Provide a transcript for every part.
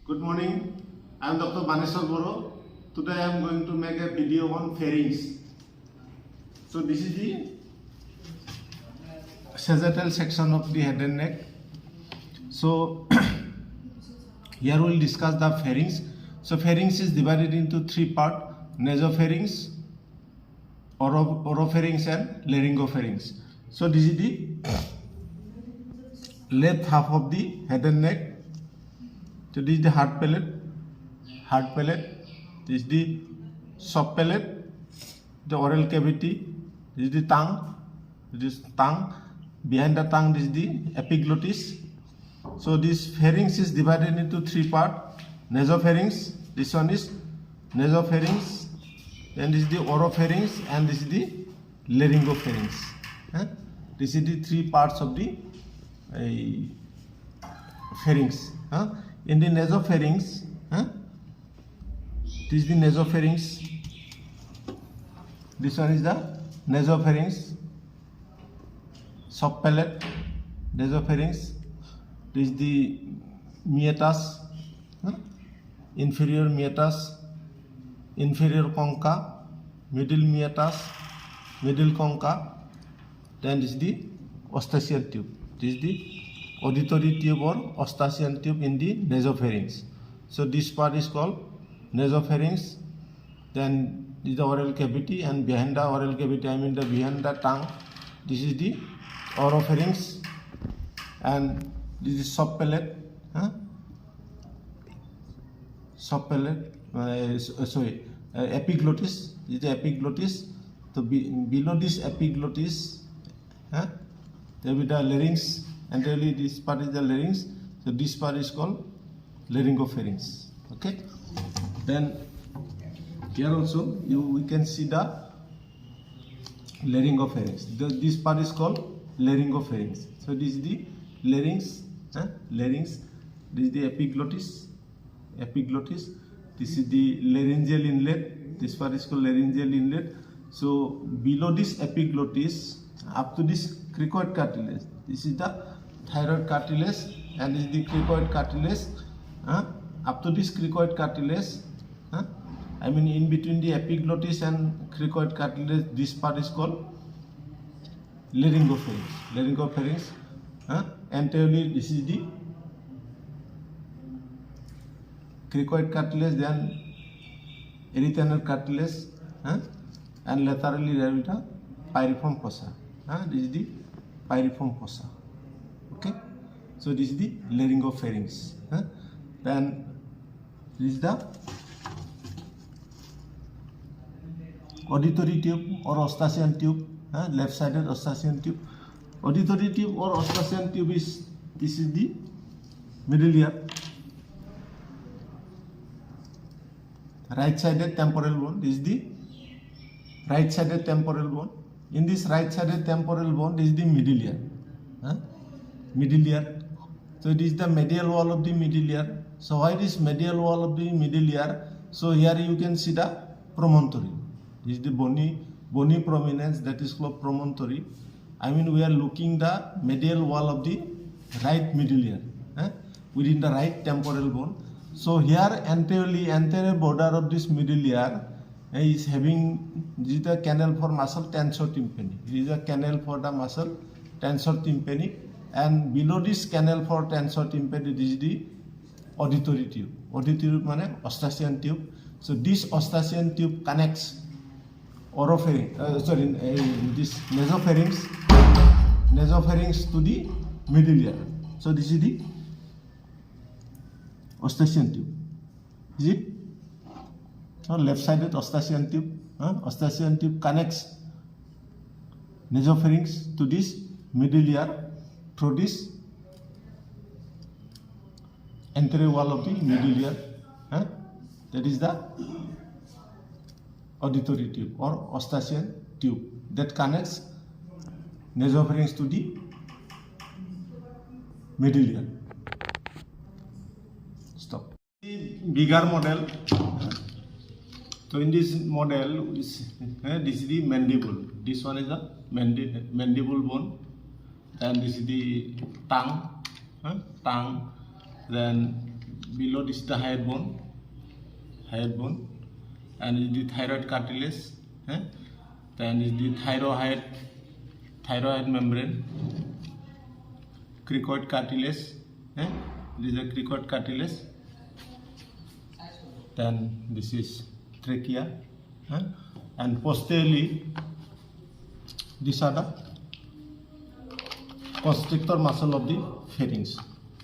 Good morning. I am Dr. Baneswar Boro. Today I am going to make a video on pharynx. So this is the sagittal section of the head and neck. So here we will discuss the pharynx. So pharynx is divided into three parts: nasopharynx, oropharynx, and laryngopharynx. So this is the left half of the head and neck. So this is the hard palate. This is the soft palate, the oral cavity. This is the tongue. Behind the tongue, this is the epiglottis. So this pharynx is divided into three parts: nasopharynx. This one is nasopharynx. Then this is the oropharynx, and this is the laryngopharynx. This is the three parts of the pharynx. In the nasopharynx, this is the nasopharynx. This one is the nasopharynx. Soft palate, nasopharynx. This is the meatus, inferior meatus, inferior concha, middle meatus, middle concha. Then this is the eustachian tube. This is the auditory tube or eustachian tube in the nasopharynx. So this part is called nasopharynx. Then this is the oral cavity, and behind the oral cavity, behind the tongue, this is the oropharynx, and this is soft palate. Epiglottis. This is the epiglottis. So below this epiglottis, there will be the larynx. Anteriorly, this part is the larynx. So this part is called laryngopharynx. Okay. Then here also we can see the laryngopharynx. This part is called laryngopharynx. So this is the larynx. Larynx. This is the epiglottis. This is the laryngeal inlet. This part is called laryngeal inlet. So below this epiglottis, up to this cricoid cartilage, this is the thyroid cartilage, and this is the cricoid cartilage. Up to this cricoid cartilage, in between the epiglottis and cricoid cartilage, this part is called laryngopharynx. Anteriorly, this is the cricoid cartilage, then erythroid cartilage, and laterally there is the pyriform fossa. This is the pyriform fossa. Okay, so this is the laryngopharynx. Then this is the auditory tube or eustachian tube, left-sided eustachian tube. Auditory tube or eustachian tube is, this is the middle ear, right-sided temporal bone. This is the right-sided temporal bone. In this right-sided temporal bone, this is the middle ear. Middle ear. So this is the medial wall of the middle ear. So why this medial wall of the middle ear? So here you can see the promontory. This is the bony prominence, that is called promontory. We are looking the medial wall of the right middle ear, within the right temporal bone. So here anterior border of this middle ear is having, this is the canal for muscle tensor tympani. This is a canal for the muscle tensor tympani, and below this canal for tensor tympani, this is the auditory tube. Auditory tube means eustachian tube. So this eustachian tube connects this nasopharynx to the middle ear. So this is the eustachian tube. Is it? Left-sided eustachian tube. Eustachian tube connects nasopharynx to this middle ear through this anterior wall of the middle ear. That is the auditory tube or eustachian tube that connects nasopharynx to the middle ear. Stop. The bigger model. So in this model, this is the mandible. This one is the mandible bone. Then this is the tongue. Then below this is the hyoid bone, and is the thyroid cartilage. Then is the thyroid membrane, cricoid cartilage. This is a cricoid cartilage. Then this is trachea, and posteriorly these are the constrictor muscle of the pharynx.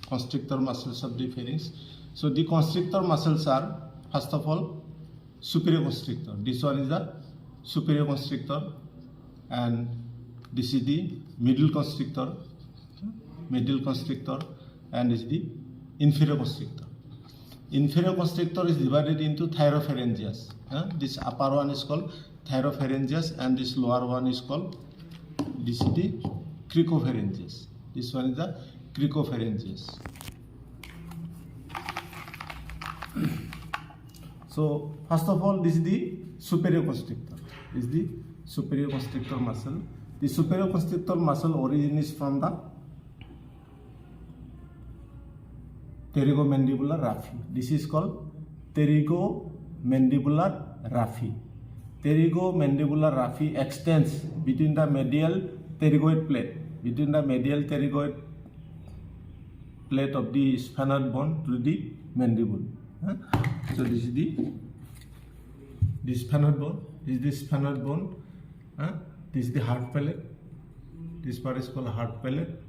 Constrictor muscles of the pharynx. So the constrictor muscles are, first of all, superior constrictor. This one is the superior constrictor, and this is the middle constrictor, and this is the inferior constrictor. Inferior constrictor is divided into thyropharyngeus. This upper one is called thyropharyngeus, and this lower one is called, this is the cricopharyngeus. This one is the cricopharyngeus. So first of all, this is the superior constrictor. This is the superior constrictor muscle. The superior constrictor muscle origin is from the pterygomandibular raphe. This is called pterygomandibular raphe. Pterygomandibular raphe extends between the medial pterygoid plate, of the sphenoid bone to the mandible. So this is the sphenoid bone. This is the hard palate. This part is called hard palate,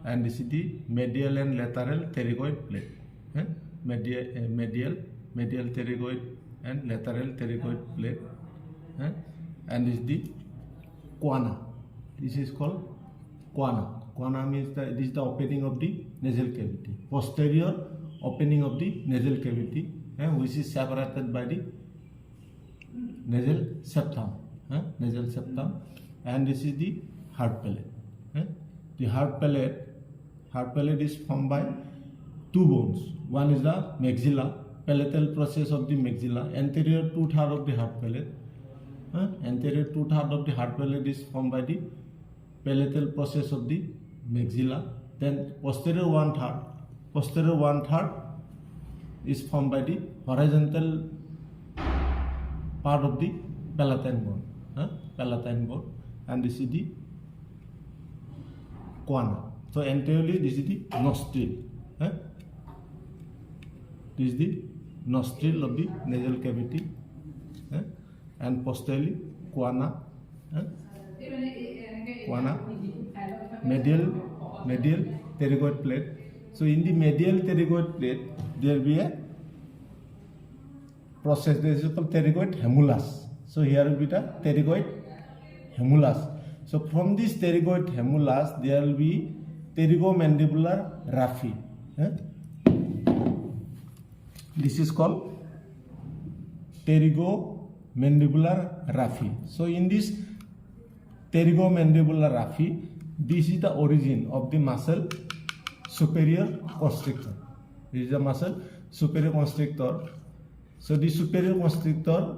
and this is the medial and lateral pterygoid plate. Medial pterygoid and lateral pterygoid plate, and this is the choana. This is called choana. Choana means this is the opening of the nasal cavity, posterior opening of the nasal cavity, which is separated by the nasal septum. And this is the hard palate. The hard palate is formed by two bones. One is the maxilla, palatal process of the maxilla, anterior two-thirds of the hard palate. Anterior two-thirds of the hard palate is formed by the palatal process of the maxilla. Then posterior one-third is formed by the horizontal part of the palatine bone. And this is the choana. So anteriorly this is the nostril. This is the nostril of the nasal cavity, and posteriorly choana. Medial pterygoid plate. So in the medial pterygoid plate there will be a process. This is called pterygoid hemulus. So here will be the pterygoid hemulus. So from this pterygoid hemulus there will be pterygomandibular raphe. This is called pterygomandibular raphe. So in this pterygomandibular raphe, this is the origin of the muscle superior constrictor. This is the muscle superior constrictor. So the superior constrictor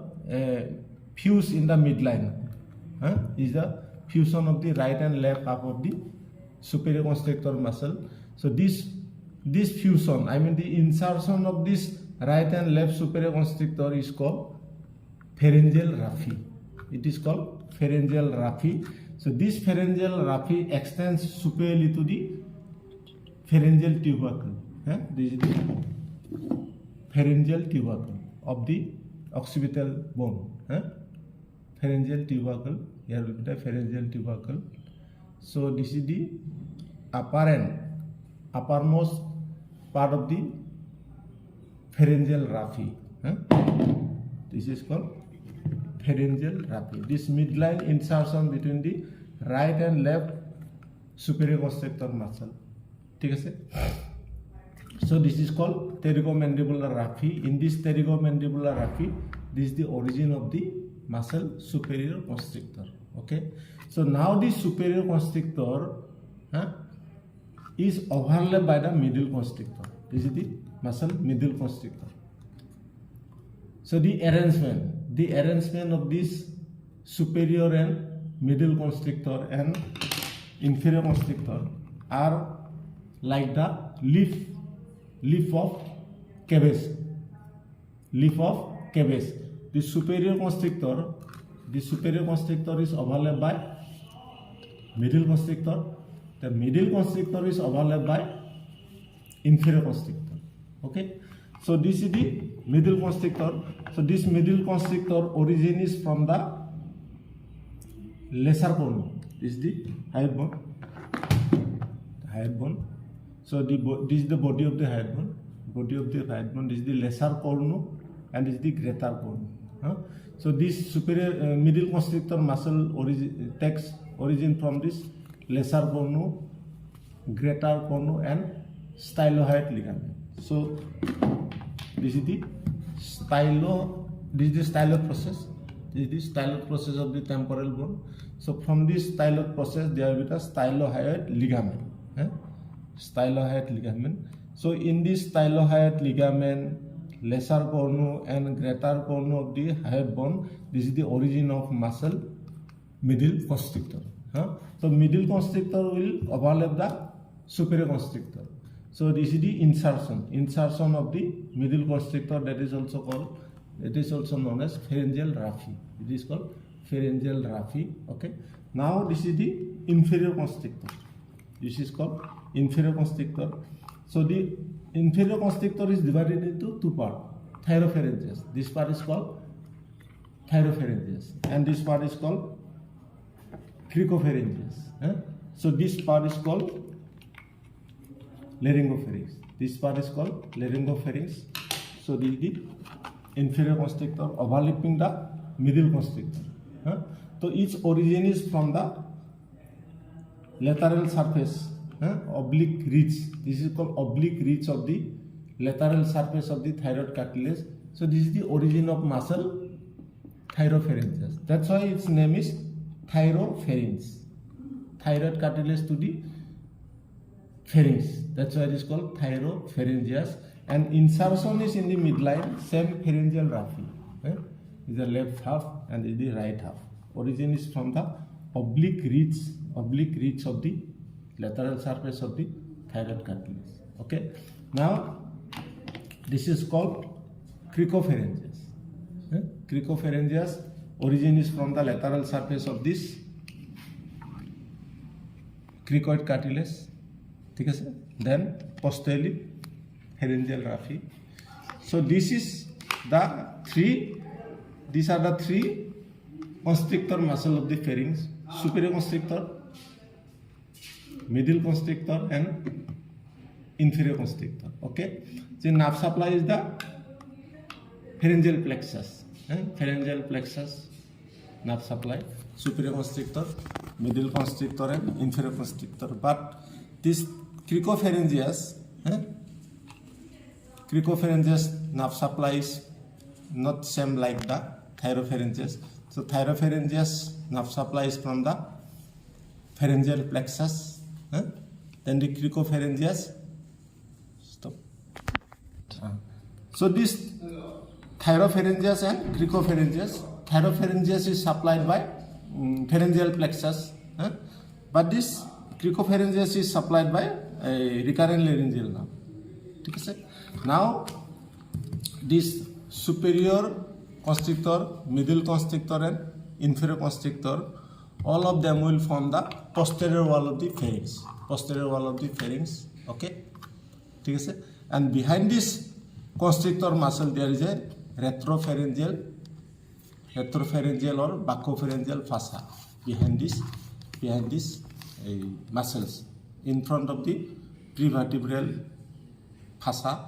fuse in the midline. Is the fusion of the right and left half of the superior constrictor muscle. So this fusion, I mean the insertion of this right and left superior constrictor is called pharyngeal raphe. It is called pharyngeal raphe. So this pharyngeal raphe extends superiorly to the pharyngeal tubercle. This is the pharyngeal tubercle of the occipital bone. Pharyngeal tubercle. Here will be the pharyngeal tubercle. So this is the uppermost part of the pharyngeal raphe. This is called pharyngeal raphe. This midline insertion between the right and left superior constrictor muscle. So this is called pterygomandibular raphe. In this pterygomandibular raphe, this is the origin of the muscle superior constrictor. Okay. So now this superior constrictor is overlapped by the middle constrictor. This is the muscle middle constrictor. So the arrangement of this superior and middle constrictor and inferior constrictor are like the leaf leaf of cabbage. Leaf of cabbage. The superior constrictor is overlapped by middle constrictor. The middle constrictor is overlapped by inferior constrictor. Okay. So this is the middle constrictor. So this middle constrictor origin is from the lesser cornu. This is the hyoid bone. Hyoid bone. So this is the body of the hyoid bone. Body of the hyoid bone. This is the lesser cornu and this is the greater cornu. So this superior middle constrictor muscle takes origin from this lesser cornu, greater cornu, and stylohyoid ligament. So this is the styloid process. This is the styloid process of the temporal bone. So from this styloid process, there will be the stylohyoid ligament. Stylohyoid ligament. So in this stylohyoid ligament, lesser cornu and greater cornu of the hyoid bone, this is the origin of muscle middle constrictor. So middle constrictor will overlap the superior constrictor. So this is the insertion of the middle constrictor, that is also called, it is also known as pharyngeal raphe. It is called pharyngeal raphe. Okay. Now this is the inferior constrictor. This is called inferior constrictor. So the inferior constrictor is divided into two parts. Thyropharyngeus. This part is called thyropharyngeus, and this part is called cricopharyngeus. So this part is called laryngopharynx. This part is called laryngopharynx. So this is the inferior constrictor overlapping the middle constrictor. So each origin is from the lateral surface, oblique ridge. This is called oblique ridge of the lateral surface of the thyroid cartilage. So this is the origin of muscle thyropharyngeus. That's why its name is thyropharynx. Thyroid cartilage to the pharynx. That's why it is called thyropharyngeus. And insertion is in the midline, same pharyngeal raphe. Is the left half and is the right half. Origin is from the oblique ridge of the lateral surface of the thyroid cartilage. Okay. Now this is called cricopharyngeus. Cricopharyngeus origin is from the lateral surface of this cricoid cartilage. Then posteriorly pharyngeal raphe. So these are the three constrictor muscle of the pharynx: superior constrictor, middle constrictor, and inferior constrictor. Okay. The nerve supply is the pharyngeal plexus. Pharyngeal plexus, nerve supply, superior constrictor, middle constrictor, and inferior constrictor. But this cricopharyngeus nerve supply is not same like the thyropharyngeus. So thyropharyngeus nerve supply is from the pharyngeal plexus. Then the cricopharyngeus. So this thyropharyngeus and cricopharyngeus. Thyropharyngeus is supplied by pharyngeal plexus, but this cricopharyngeus is supplied by recurrent laryngeal nerve. Now this superior constrictor, middle constrictor, and inferior constrictor, all of them will form the posterior wall of the pharynx. Posterior wall of the pharynx. Okay. And behind this constrictor muscle there is a retropharyngeal or buccopharyngeal fossa behind this muscles. In front of the prevertebral fossa,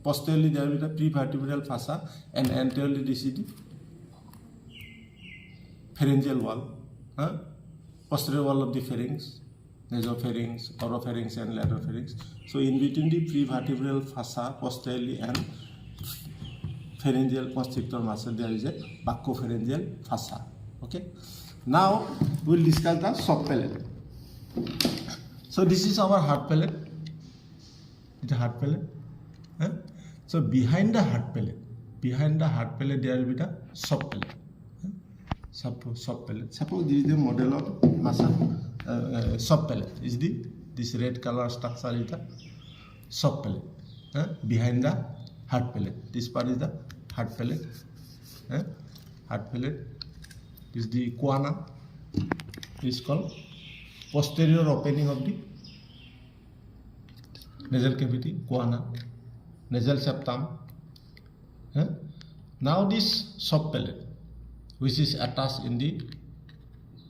posteriorly there will be the prevertebral fossa, and anteriorly this is the pharyngeal wall, posterior wall of the pharynx, nasopharynx, oropharynx, and laryngopharynx. So in between the prevertebral fossa, posteriorly, and pharyngeal constrictor muscle, there is a buccopharyngeal fossa. Okay. Now we will discuss the soft palate. So this is our hard palate. It's a hard palate. So behind the hard palate, there will be the soft palate. Soft palate. Suppose this is the model of muscle. Soft palate is this red color structure is the soft palate. Behind the hard palate. This part is the hard palate. Hard palate. This is the choana. This is called posterior opening of the nasal cavity, choana, nasal septum. Now this soft palate, which is attached in the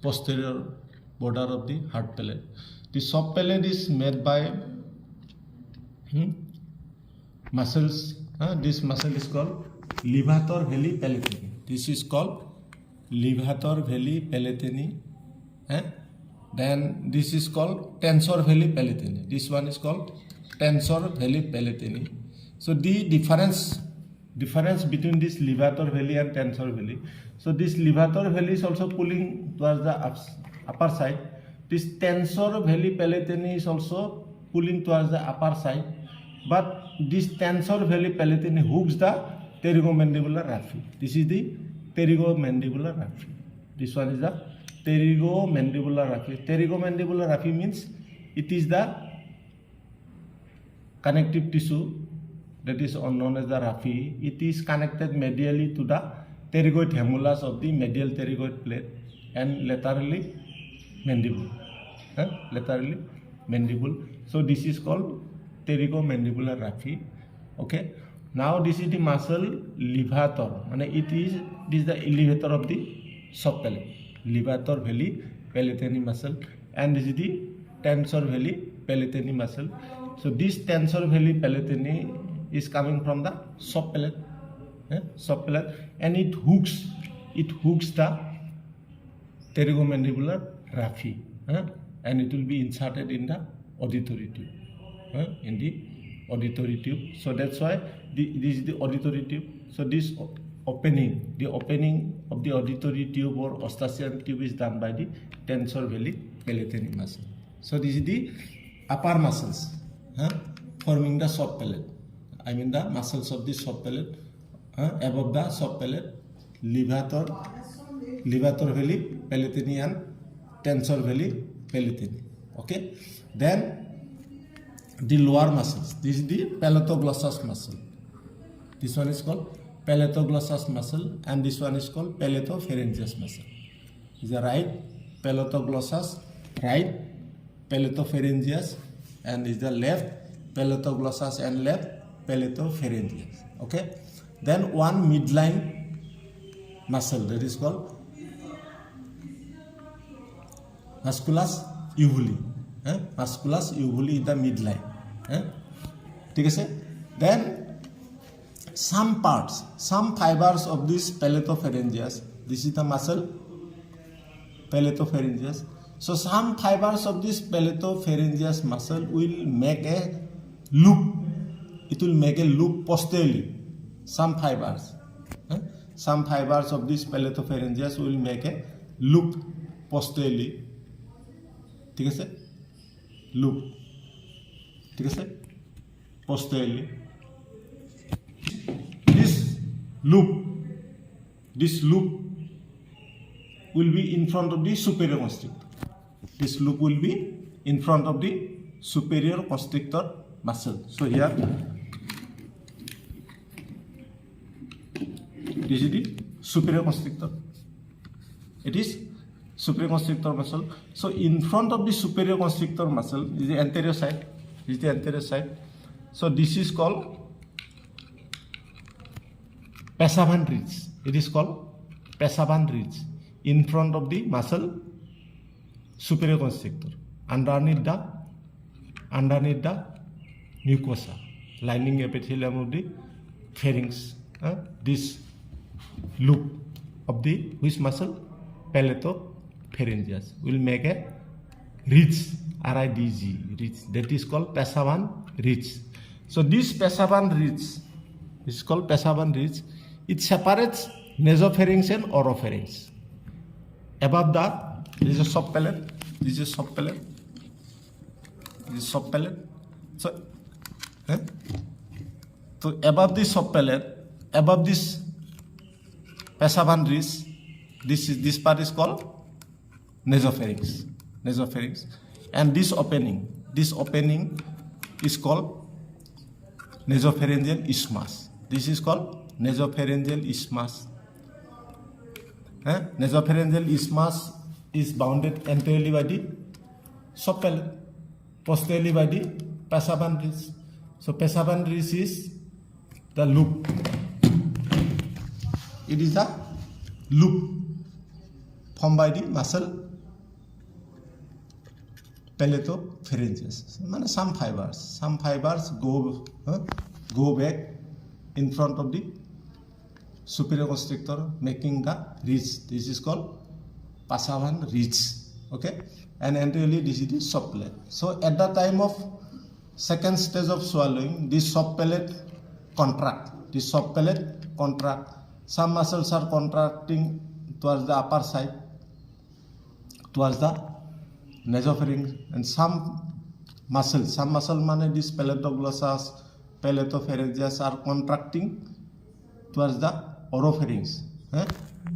posterior border of the hard palate. The soft palate is made by muscles. This muscle is called levator velli palatini. This is called levator velli palatini. Then this is called tensor velli palatini. This one is called tensor velli palatini. So the difference between this levator velli and tensor velli. So this levator velli is also pulling towards the upper side. This tensor velli palatini is also pulling towards the upper side. But this tensor velli palatini hooks the pterygomandibular raphe. This is the pterygomandibular raphe. This one is the pterygomandibular raphe. Pterygomandibular raphe means it is the connective tissue that is known as the raphe. It is connected medially to the pterygoid humulus of the medial pterygoid plate and laterally mandible. Laterally mandible. So this is called pterygomandibular raphe. Okay. Now this is the muscle levator. This is the elevator of the soft palate. Levator velli palatini muscle, and this is the tensor velli palatini muscle. So this tensor velli palatini is coming from the soft palate, and it hooks the pterygomandibular raphe, and it will be inserted in the auditory tube, So that's why this is the auditory tube. So this opening of the auditory tube or Eustachian tube is done by the tensor velli palatini muscle. So this is the upper muscles forming the soft palate. I mean the muscles of the soft palate, above the soft palate, levator velli palatini and tensor velli palatini. Okay. Then the lower muscles. This is the palatoglossus muscle. This one is called palatoglossus muscle, and this one is called palatopharyngeus muscle. This is the right palatoglossus, right palatopharyngeus, and this is the left palatoglossus and left palatopharyngeus. Okay. Then one midline muscle that is called musculus uvuli. Musculus uvuli is the midline. Then some fibers of this palatopharyngeus. This is the muscle palatopharyngeus. So some fibers of this palatopharyngeus muscle will make a loop. It will make a loop posteriorly. Some fibers of this palatopharyngeus will make a loop posteriorly. Loop. Posteriorly. This loop will be in front of the superior constrictor. This loop will be in front of the superior constrictor muscle. So here, this is the superior constrictor. It is superior constrictor muscle. So in front of the superior constrictor muscle is the anterior side. So this is called Passavan ridge. It is called Passavan ridge in front of the muscle superior constrictor. Underneath the mucosa, lining epithelium of the pharynx. This loop of the which muscle? Palatopharyngeus will make a ridge, ridge, that is called Passavan ridge. So this Passavan ridge is called Passavan ridge. It separates nasopharynx and oropharynx. Above that, this is a soft palate. This is soft palate. So above this soft palate, above this Passavan ridge, this part is called nasopharynx, and this opening is called nasopharyngeal isthmus. This is called nasopharyngeal isthmus. Nasopharyngeal isthmus is bounded anteriorly by the soft palate, posteriorly by the Pasavan ridge. So Pasavan ridge is the loop. It is a loop formed by the muscle palatopharyngeus. Some fibers go back in front of the superior constrictor, making the ridge. This is called Pasavan ridge. Okay, and anteriorly this is the soft palate. So at the time of second stage of swallowing, this soft palate contract. Some muscles are contracting towards the upper side, towards the nasopharynx, and some muscle mane this palatoglossus, palatopharyngeus are contracting towards the oropharynx.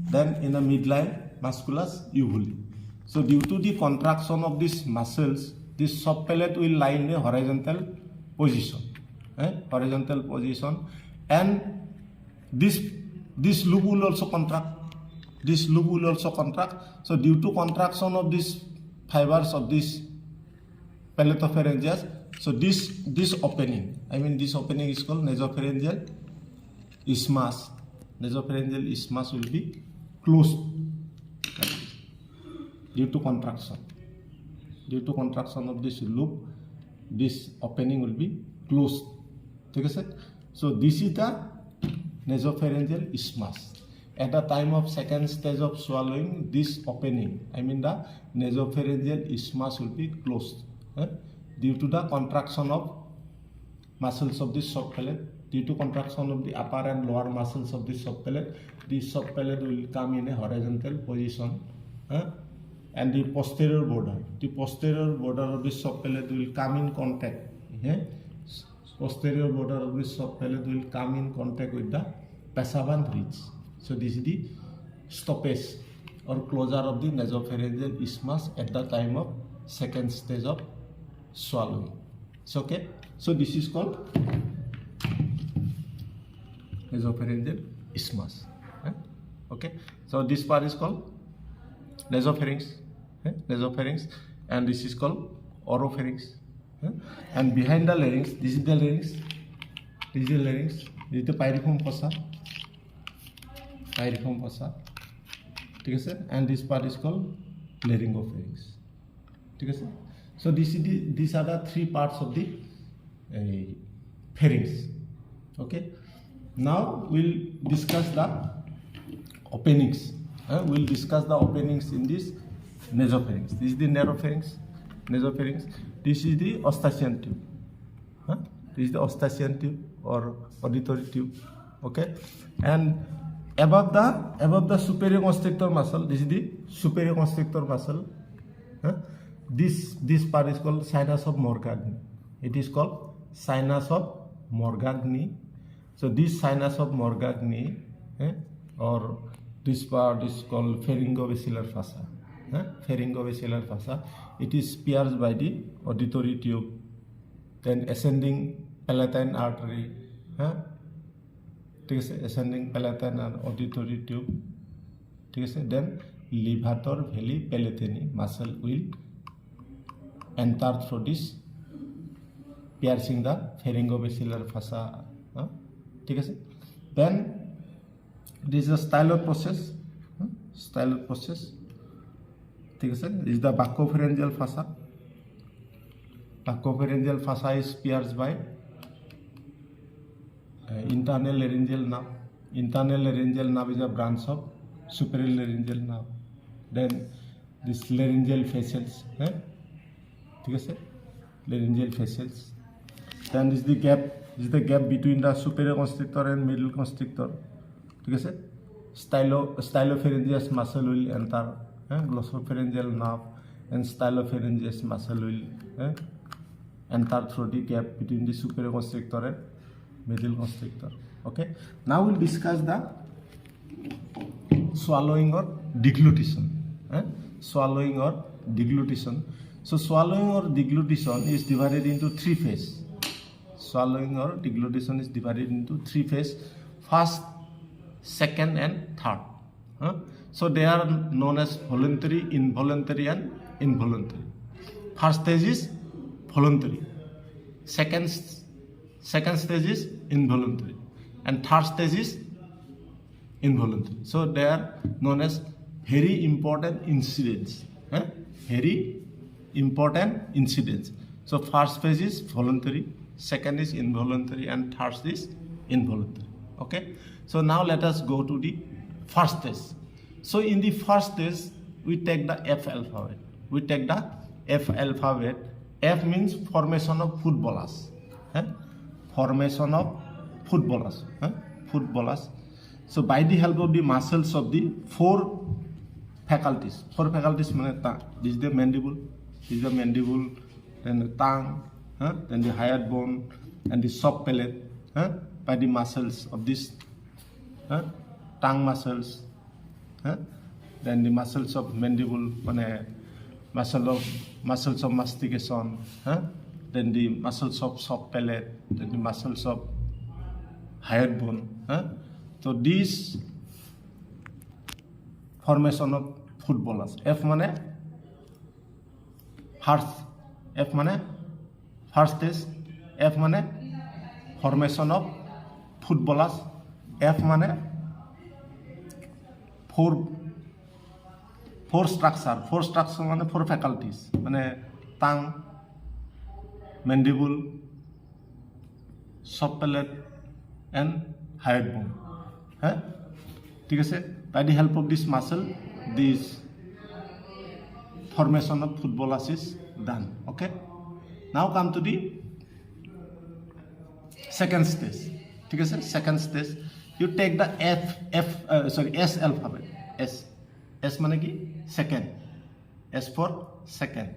Then in the midline musculus uvuli. So due to the contraction of these muscles, this soft palate will lie in a horizontal position. And this loop will also contract. So due to contraction of these fibers of this palatopharyngeus, so this opening is called nasopharyngeal isthmus. Nasopharyngeal isthmus will be closed due to contraction. Due to contraction of this loop, this opening will be closed. Okay, sir? So this is the nasopharyngeal isthmus. At the time of second stage of swallowing, this opening, the nasopharyngeal isthmus will be closed due to the contraction of muscles of the soft palate. Due to contraction of the upper and lower muscles of the soft palate, this soft palate will come in a horizontal position, and the posterior border of the soft palate will come in contact. Posterior border of the soft palate will come in contact with the Pasavan ridge. So this is the stoppage or closure of the nasopharyngeal isthmus at the time of second stage of swallowing. So okay, so this is called nasopharyngeal isthmus. Okay, so this part is called nasopharynx, and this is called oropharynx. And behind the larynx, this is the larynx, this is the pyriform fossa. Okay, sir? And this part is called laryngopharynx. Okay, sir? So these are the three parts of the pharynx. Okay. Now we'll discuss the openings. We'll discuss the openings in this nasopharynx. This is the nasopharynx. This is the Eustachian tube. This is the Eustachian tube or auditory tube. Okay, and above the superior constrictor muscle, this is the superior constrictor muscle. This part is called sinus of Morgagni. It is called sinus of Morgagni. So this sinus of Morgagni, or this part is called pharyngobasilar fossa. Pharyngobasilar fossa. It is pierced by the auditory tube, then ascending palatine artery, ascending palatine and auditory tube. Then levator veli palatini muscle will enter through this, piercing the pharyngobasilar fossa. Then this is a styloid process. This is the buccopharyngeal fossa. Buccopharyngeal fossa is pierced by internal laryngeal nerve. Internal laryngeal nerve is a branch of superior laryngeal nerve. Then this laryngeal fascials. Laryngeal fascials. Then this is the gap. This is the gap between the superior constrictor and middle constrictor. Stylopharyngeus muscle will enter. Glossopharyngeal nerve and stylopharyngeus muscle will enter through the gap between the superior constrictor and middle constrictor. Okay. Now we'll discuss the swallowing or deglutition. Swallowing or deglutition. So swallowing or deglutition is divided into three phases. swallowing or deglutition is divided into 3 phases: first, second, and third. So they are known as voluntary, involuntary, and involuntary. First stage is voluntary, second stage is involuntary, and third stage is involuntary. So they are known as very important incidents. Very important incidents. So first phase is voluntary, second is involuntary, and third is involuntary. Okay. So now let us go to the first stage. So in the first stage, we take the F alphabet. F means formation of footballers. Formation of footballers. Footballers. So by the help of the muscles of the four faculties means this is the mandible, then the tongue, then the hyoid bone, and the soft palate. By the muscles of this tongue muscles, then the muscles of mandible, muscles of mastication, then the muscles of soft palate, then the muscles of hyoid bone. So these formation of footballers. F mane first. F mane first stage. F mane formation of footballers. F mane four structure. Four structure mane four faculties. Mane tongue, mandible, soft palate, and hyoid bone. ঠিক আছে? By the help of this muscle, this formation of footballers is done. Okay. Now come to the second stage. ঠিক আছে? Second stage, you take the S alphabet. S মানে কি? Second. S for second.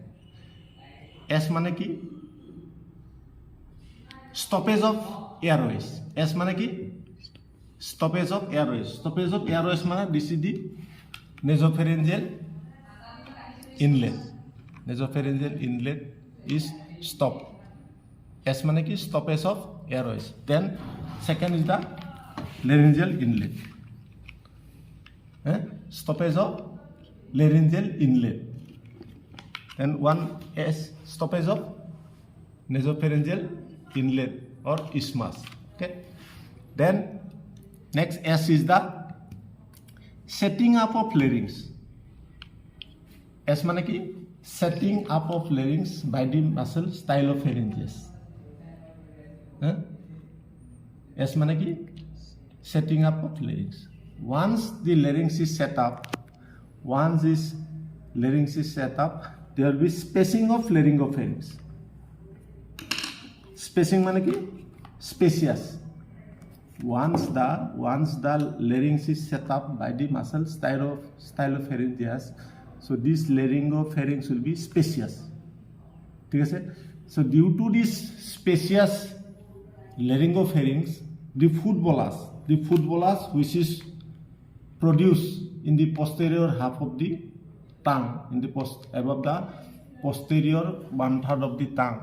S মানে কি? Stoppage of airways. S মানে কি? Stoppage of airways. Stoppage of airways মানে this is the nasopharyngeal inlet. Nasopharyngeal inlet is stopped. S মানে কি? Stoppage of airways. Then second is the laryngeal inlet. Stoppage of laryngeal inlet. Then one S, stoppage of nasopharyngeal inlet or isthmus. Okay. Then next S is the setting up of larynx. S মানে কি? Setting up of larynx by the muscle stylopharyngeus. S মানে কি? Setting up of larynx. Once the larynx is set up, there will be spacing of laryngopharynx. Spacing মানে কি? Spacious. Once the larynx is set up by the muscle stylopharyngeus, so this laryngopharynx will be spacious. ঠিক আছে? So due to this spacious laryngopharynx, the footballers which is produced in the posterior half of the tongue, above the posterior 1/3 of the tongue,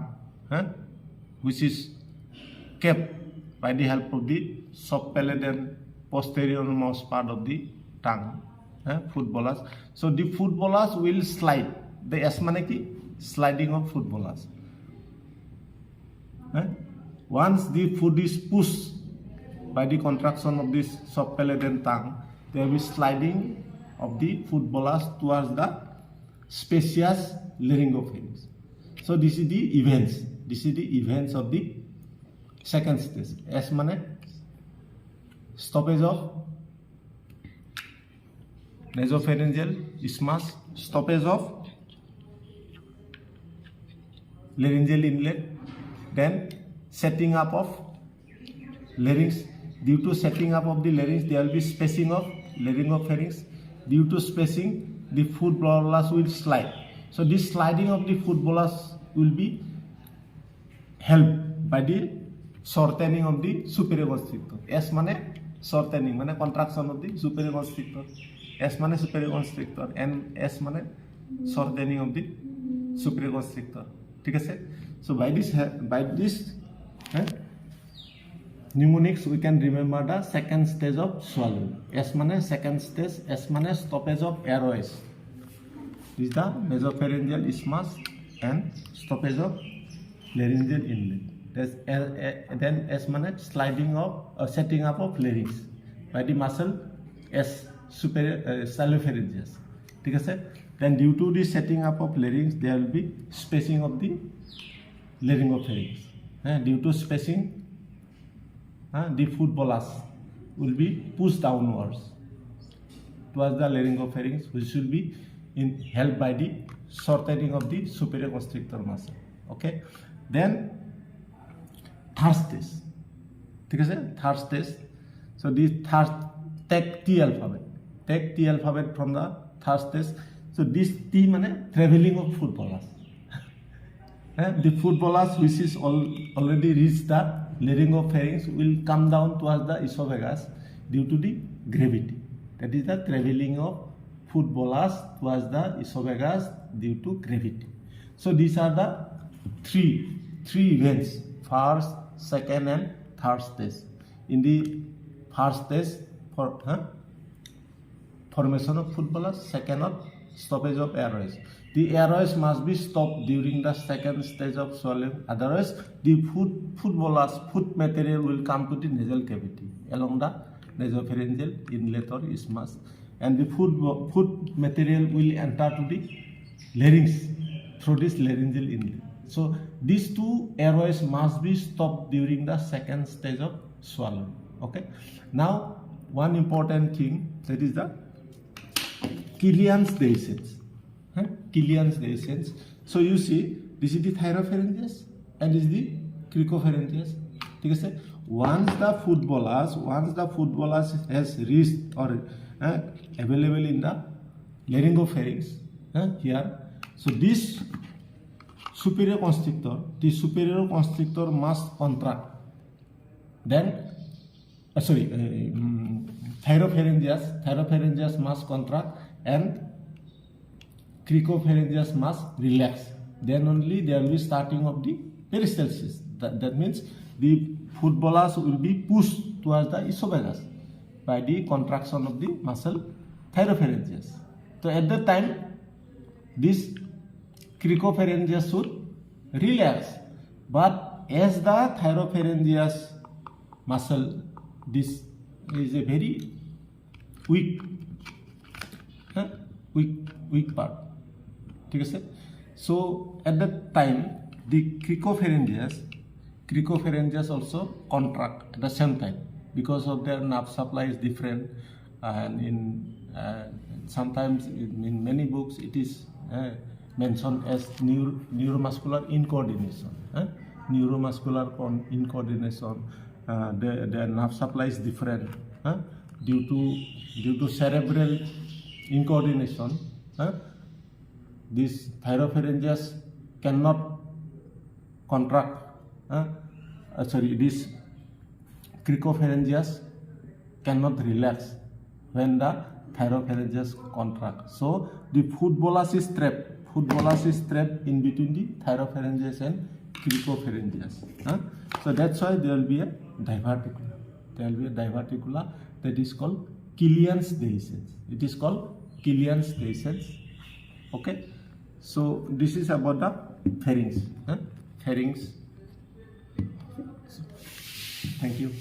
which is kept by the help of the soft palate and posterior most part of the tongue. Footballers. So the footballers will slide. The S মানে কি? Sliding of footballers. Once the food is pushed by the contraction of this soft palate and tongue, there will be sliding of the footballers towards the spacious laryngopharynx. So this is the events of the second stage. S মানে stoppage of nasopharyngeal isthmus, stoppage of laryngeal inlet, then setting up of larynx. Due to setting up of the larynx, there will be spacing of laryngopharynx. Due to spacing, the footballers will slide. So this sliding of the footballers will be helped by the shortening of the superior constrictor. S মানে shortening মানে contraction of the superior constrictor. S মানে superior constrictor and S মানে shortening of the superior constrictor. ঠিক আছে? So by this Mnemonics, we can remember the second stage of swallowing. S mane second stage, S mane stoppage of airways. This is the nasopharyngeal isthmus and stoppage of laryngeal inlet. Then S mane sliding of setting up of larynx by the muscle S superior salopharyngeus. Then due to the setting up of larynx, there will be spacing of the laryngopharynx. Due to spacing, the food bolus will be pushed downwards towards the laryngopharynx, which will be helped by the shortening of the superior constrictor muscle. Okay. Then third stage. Third stage. So this third, take T alphabet. Take T alphabet from the third stage. So this T means traveling of food bolus. The food bolus which is already reached the laryngopharynx will come down towards the esophagus due to the gravity. That is the traveling of food bolus towards the esophagus due to gravity. So these are the three events: first, second, and third stage. In the first stage, formation of food bolus, second of stoppage of airways. The airways must be stopped during the second stage of swallowing. Otherwise, the food bolus, food material will come to the nasal cavity along the nasopharyngeal inlet or isthmus, and the food material will enter to the larynx through this laryngeal inlet. So these two airways must be stopped during the second stage of swallowing. Okay. Now, one important thing, that is the Killian's dehiscence. Killian's dehiscence. So you see, this is the thyropharyngeus and this is the cricopharyngeus. Once the food bolus has reached or available in the laryngopharynx here, so this superior constrictor must contract. Then thyropharyngeus must contract and cricopharyngeus must relax. Then only there will be starting of the peristalsis. That means the food bolus will be pushed towards the esophagus by the contraction of the muscle thyropharyngeus. So at that time, this cricopharyngeus should relax. But as the thyropharyngeus muscle, this is a very weak part. So at that time, the cricopharyngeus also contract at the same time because of their nerve supply is different, and sometimes in many books it is mentioned as neuromuscular incoordination. Neuromuscular incoordination. Their nerve supply is different due to cerebral incoordination. This thyropharyngeus cannot contract. This cricopharyngeus cannot relax when the thyropharyngeus contract. So the food bolus is trapped. Food bolus is trapped in between the thyropharyngeus and cricopharyngeus. So that's why there will be a diverticula. There will be a diverticula that is called Killian's dehiscence. It is called Killian's dehiscence. Okay. So this is about the pharynx. Pharynx. Thank you.